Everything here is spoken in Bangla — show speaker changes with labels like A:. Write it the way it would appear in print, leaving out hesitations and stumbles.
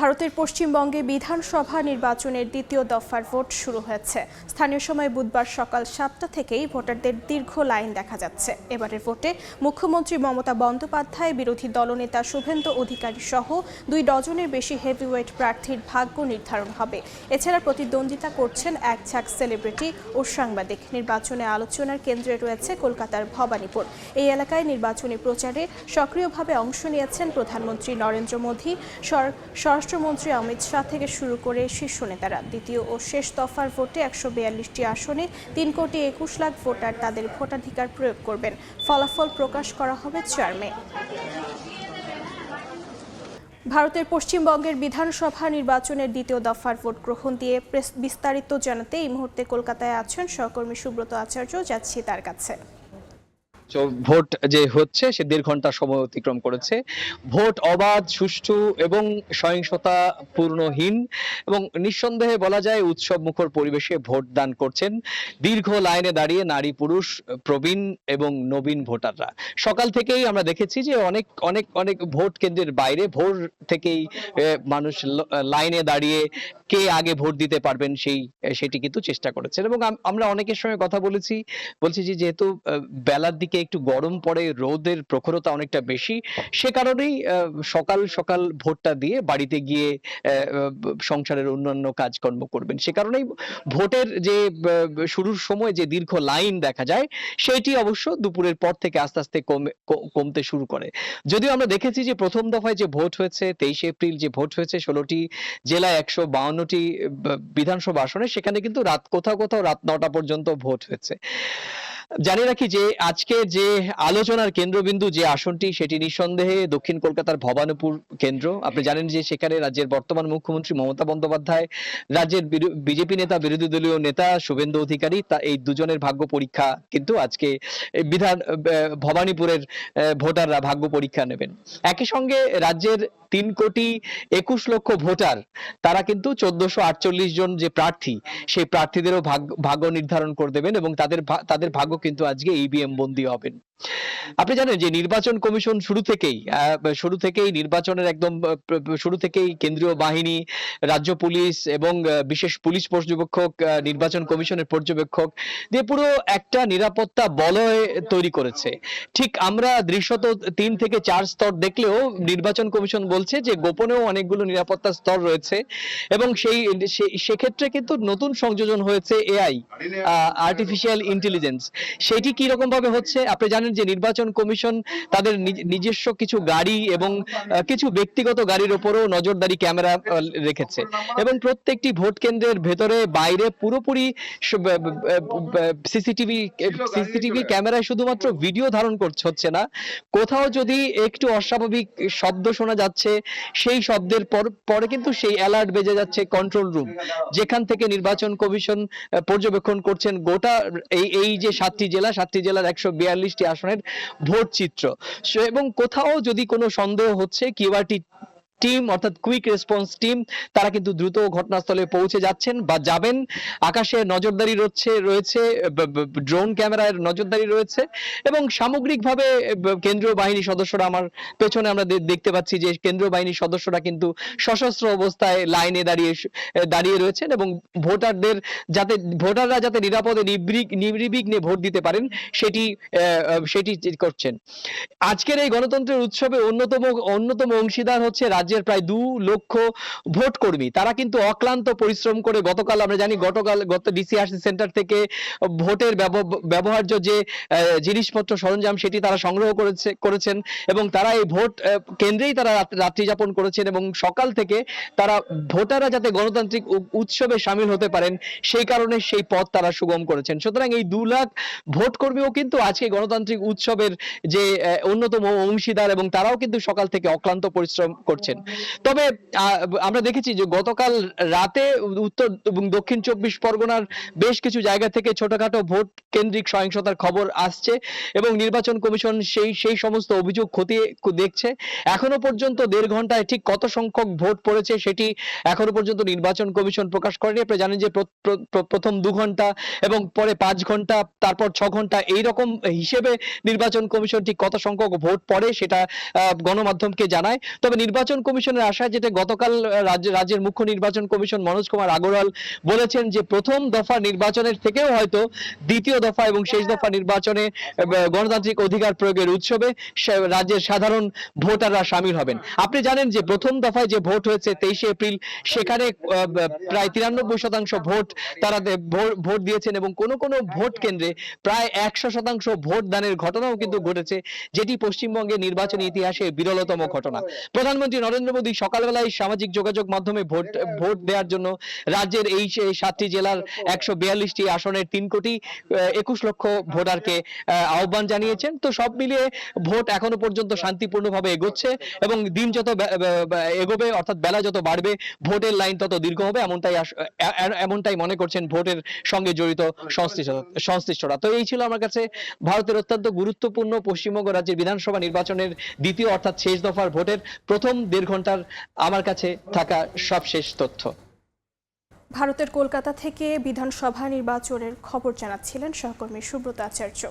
A: ভারতের পশ্চিমবঙ্গে বিধানসভা নির্বাচনের দ্বিতীয় দফার ভোট শুরু হয়েছে। স্থানীয় সময় বুধবার সকাল 7টা থেকেই ভোটারদের দীর্ঘ লাইন দেখা যাচ্ছে। এবারের ভোটে মুখ্যমন্ত্রী মমতা বন্দ্যোপাধ্যায়, বিরোধী দলনেতা শুভেন্দু অধিকারী সহ 2 ডজনের বেশি হেভিওয়েট প্রার্থীর ভাগ্য নির্ধারণ হবে। এছাড়া প্রতিদ্বন্দ্বিতা করছেন এক ঝাঁক সেলিব্রিটি ও সাংবাদিক। নির্বাচনে আলোচনার কেন্দ্রে রয়েছে কলকাতার ভবানীপুর। এই এলাকায় নির্বাচনী প্রচারে সক্রিয়ভাবে অংশ নিয়েছেন প্রধানমন্ত্রী নরেন্দ্র মোদী, স্বরাষ্ট্রমন্ত্রী অমিত শাহ থেকে শুরু করে শীর্ষ নেতারা। দ্বিতীয় ও শেষ দফার ভোটে 142টি আসনে 3,21,00,000 ভোটার তাদের ভোটাধিকার প্রয়োগ করবেন। ফলাফল প্রকাশ করা হবে 4 মে। ভারতের পশ্চিমবঙ্গের বিধানসভা নির্বাচনের দ্বিতীয় দফার ভোট গ্রহণ দিয়ে বিস্তারিত জানাতে এই মুহূর্তে কলকাতায় আছেন সহকর্মী সুব্রত আচার্য। যাচ্ছি তার কাছে।
B: ভোট যে হচ্ছে সে 1.5 ঘন্টা সময় অতিক্রম করেছে। ভোট অবাধ, সুষ্ঠু এবং সহিংসতা পূর্ণহীন এবং নিঃসন্দেহে বলা যায় উৎসব মুখর পরিবেশে ভোট দান করছেন দীর্ঘ লাইনে দাঁড়িয়ে নারী, পুরুষ, প্রবীণ এবং নবীন ভোটাররা। সকাল থেকেই আমরা দেখেছি যে অনেক অনেক অনেক ভোট কেন্দ্রের বাইরে ভোর থেকেই মানুষ লাইনে দাঁড়িয়ে কে আগে ভোট দিতে পারবেন সেটি কিন্তু চেষ্টা করেছেন। এবং আমরা অনেকের সঙ্গে কথা বলছি যে যেহেতু বেলার দিকে একটু গরম পড়ে, রোদের প্রখরতা অনেকটা বেশি, সে কারণেই সকাল সকাল ভোটটা দিয়ে বাড়িতে গিয়ে সংসারের অন্যান্য কাজকর্ম করবেন। সে কারণেই ভোটের যে শুরুর সময় যে দীর্ঘ লাইন দেখা যায় সেটি অবশ্য দুপুরের পর থেকে আস্তে আস্তে কমতে শুরু করে। যদিও আমরা দেখেছি যে প্রথম দফায় যে ভোট হয়েছে 23 এপ্রিল যে ভোট হয়েছে 16টি জেলায় 152টি বিধানসভা আসনে, সেখানে কিন্তু কোথাও কোথাও রাত 9টা পর্যন্ত ভোট হয়েছে। জানি রাখি যে আজকে যে আলোচনার কেন্দ্রবিন্দু যে আসনটি সেটি নিঃসন্দেহে দক্ষিণ কলকাতার ভবানীপুর কেন্দ্র। আপনি জানেন যে সেখানে রাজ্যের বর্তমান মুখ্যমন্ত্রী মমতা বন্দ্যোপাধ্যায়, রাজ্যের বিজেপি নেতা, বিরোধী দলীয় নেতা শুভেন্দু অধিকারী, এই দুজনের ভাগ্য পরীক্ষা কিন্তু আজকে ভবানীপুরের ভোটাররা ভাগ্য পরীক্ষা নেবেন। একই সঙ্গে রাজ্যের 3,21,00,000 ভোটার, তারা কিন্তু 1448 জন যে প্রার্থী, সেই প্রার্থীদেরও ভাগ্য নির্ধারণ করে দেবেন এবং তাদের ভাগ্য কিন্তু আজকে ইভিএম বন্দী হবেন। আপনি জানেন যে নির্বাচন কমিশন শুরু থেকেই নির্বাচনের একদম শুরু থেকেই কেন্দ্রীয় বাহিনী, রাজ্য পুলিশ এবং বিশেষ পুলিশ পর্যবেক্ষক, নির্বাচন কমিশনের পর্যবেক্ষক দিয়ে পুরো একটা নিরাপত্তা বলয় তৈরি করেছে। ঠিক আমরা দৃশ্যত 3 থেকে 4 স্তর দেখলেও নির্বাচন কমিশন বলছে যে গোপনেও অনেকগুলো নিরাপত্তা স্তর রয়েছে এবং সেক্ষেত্রে কিন্তু নতুন সংযোজন হয়েছে এআই, আর্টিফিশিয়াল ইন্টেলিজেন্স। সেটি কি রকম ভাবে হচ্ছে? আপনি জানেন যে নির্বাচন কমিশন তাদের নিজস্ব কিছু গাড়ি এবং কিছু ব্যক্তিগত গাড়ির উপরও নজরদারি ক্যামেরা রেখেছে এবং প্রত্যেকটি ভোট কেন্দ্রের ভেতরে বাইরে পুরোপুরি সিসিটিভি ক্যামেরায় শুধুমাত্র ভিডিও ধারণ হচ্ছে না, কোথাও যদি একটু অস্বাভাবিক শব্দ শোনা যাচ্ছে সেই শব্দের পরে কিন্তু সেই অ্যালার্ট বেজে যাচ্ছে কন্ট্রোল রুম, যেখান থেকে নির্বাচন কমিশন পর্যবেক্ষণ করছেন গোটা এই যে 7টি জেলার 142টি আসনের ভোট চিত্র। এবং কোথাও যদি কোনো সন্দেহ হচ্ছে, কিউআরটি টিম অর্থাৎ কুইক রেসপন্স টিম তারা কিন্তু দ্রুত ঘটনাস্থলে পৌঁছে যাচ্ছেন বা যাবেন। আকাশে নজরদারি রয়েছে, ড্রোন ক্যামেরার নজরদারি রয়েছে এবং সামগ্রিকভাবে কেন্দ্রীয় বাহিনী সদস্যরা, আমার পেছনে আমরা দেখতে পাচ্ছি যে কেন্দ্রীয় বাহিনীর সদস্যরা কিন্তু সশস্ত্র অবস্থায় লাইনে দাঁড়িয়ে রয়েছেন এবং ভোটাররা যাতে নিরাপদে নির্বিঘ্নে ভোট দিতে পারেন সেটি করছেন। আজকের এই গণতন্ত্রের উৎসবে অন্যতম অংশীদার হচ্ছে রাজ্যের প্রায় 2 লক্ষ ভোট কর্মী। তারা কিন্তু অক্লান্ত পরিশ্রম করে গতকাল আমরা জানি গত ডিসিআরসি সেন্টার থেকে ভোটের ব্যবহার্য যে জিনিসপত্র সরঞ্জাম সেটি তারা সংগ্রহ করেছেন এবং তারা এই ভোট কেন্দ্রেই তারা রাত্রি যাপন করেছেন এবং সকাল থেকে তারা ভোটাররা যাতে গণতান্ত্রিক উৎসবে সামিল হতে পারেন সেই কারণে সেই পথ তারা সুগম করেছেন। সুতরাং এই 2 লাখ ভোট কর্মীও কিন্তু আজকে গণতান্ত্রিক উৎসবের যে অন্যতম অংশীদার এবং তারাও কিন্তু সকাল থেকে অক্লান্ত পরিশ্রম করছেন। তবে আমরা দেখেছি যে গতকাল রাতে উত্তর এবং দক্ষিণ 24 পরগনার বেশ কিছু জায়গা থেকে ছোটখাটো ভোট কেন্দ্রিক সহিংসতার খবর আসছে এবং নির্বাচন কমিশন সেই সমস্ত অভিযোগ খতিয়ে দেখছে। এখনো পর্যন্ত 1.5 ঘন্টায় ঠিক কত সংখ্যক ভোট পড়েছে সেটি এখনো পর্যন্ত নির্বাচন কমিশন প্রকাশ করেনি। আপনি জানেন যে প্রথম 2 ঘন্টা এবং পরে 5 ঘন্টা, তারপর 6 ঘন্টা, এইরকম হিসেবে নির্বাচন কমিশন ঠিক কত সংখ্যক ভোট পড়ে সেটা গণমাধ্যমকে জানায়। তবে নির্বাচন কমিশনের আশায়, যেটা গতকাল রাজ্যের মুখ্য নির্বাচন কমিশন মনোজ কুমার আগরওয়াল বলেছেন যে প্রথম দফা নির্বাচনের থেকেও হয়তো দ্বিতীয় দফা এবং শেষ দফা নির্বাচনে গণতান্ত্রিক অধিকার প্রয়োগের উৎসবে রাজ্যের সাধারণ ভোটাররা সামিল হবেন। আপনি জানেন যে প্রথম দফায় যে ভোট হয়েছে 23শে এপ্রিল, সেখানে প্রায় 93% ভোট তারা ভোট দিয়েছেন এবং কোন কোন ভোট কেন্দ্রে প্রায় 100% ভোট দানের ঘটনাও কিন্তু ঘটেছে, যেটি পশ্চিমবঙ্গের নির্বাচনী ইতিহাসে বিরলতম ঘটনা। প্রধানমন্ত্রী নরেন্দ্র মোদী সকালবেলায় সামাজিক যোগাযোগ মাধ্যমে ভোট দেওয়ার জন্য রাজ্যের এই 7টি জেলার 142টি আসনের 3,21 লক্ষ ভোটারকে আহ্বান জানিয়েছেন। তো সব মিলিয়ে ভোট এখনো পর্যন্ত শান্তিপূর্ণভাবে এগোচ্ছে এবং দিন যত এগোবে, অর্থাৎ বেলা যত বাড়বে, ভোটের লাইন তত দীর্ঘ হবে, এমনটাই মনে করছেন ভোটের সঙ্গে জড়িত সংশ্লিষ্টরা। তো এই ছিল আমার কাছে ভারতের অত্যন্ত গুরুত্বপূর্ণ পশ্চিমবঙ্গ রাজ্যের বিধানসভা নির্বাচনের দ্বিতীয় অর্থাৎ শেষ দফার ভোটের প্রথম 1.5 ঘন্টার আমার কাছে থাকা সবশেষ তথ্য।
A: ভারতের কলকাতা থেকে বিধানসভা নির্বাচনের খবর জানাচ্ছিলেন সহকর্মী সুব্রত আচার্য।